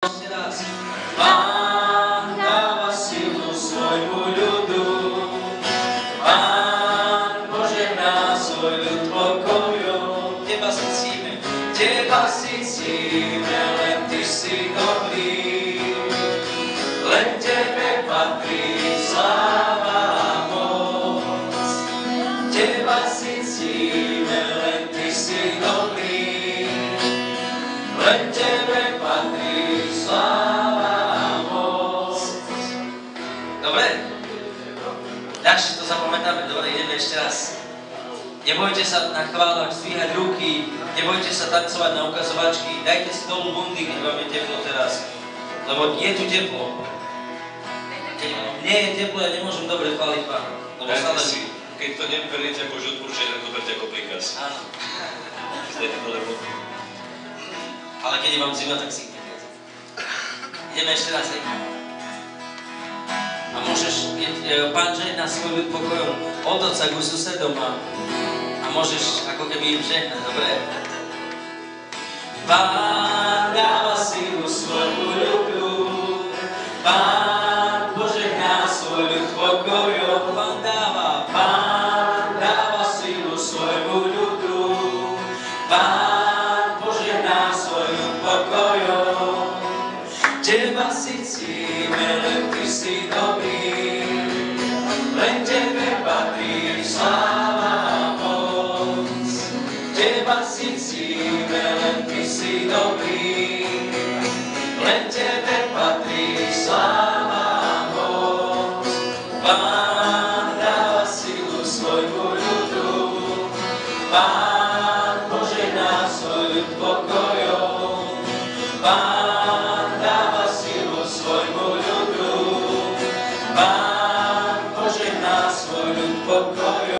Ešte raz. Pán dáva silu svojmu ľudu, Pán požehná svoj ľud pokojom. Teba si ctíme, len Ty si dobrý, len Tebe patrí sláva a moc. Teba si ctíme, len Ty si dobrý, len Tebe patrí sláva a moc. Dobre? Ľahšie to zapamätáme. Dobre, ideme ešte raz. Nebojte sa na chválach zdvíhať ruky, nebojte sa tancovať na ukazovačky, dajte si dolu bundy, keď vám je teplo teraz. Lebo je tu teplo. Keď nie je teplo, ja nemôžem dobre chváliť Pána. Keď to neberiete ako odporúčanie, tak to berte ako príkaz. Áno. Zdajte to lebo. Ale keď je vám zima, tak si príkaz. Ideme ešte raz. A môžeš, Pán žehná svoj ľud pokojom, otoč sa ku susedom a môžeš ako keby im žehnať, dobre? Pán dáva silu svojmu ľudu, Pán požehná svoj ľud pokojom. Pán dáva silu svojmu ľudu, Pán požehná svoj ľud pokojom. Teba si ctíme, len Ty si dobrý, len Tebe patrí sláva a moc. Teba si ctíme, len Ty si dobrý, len Tebe patrí sláva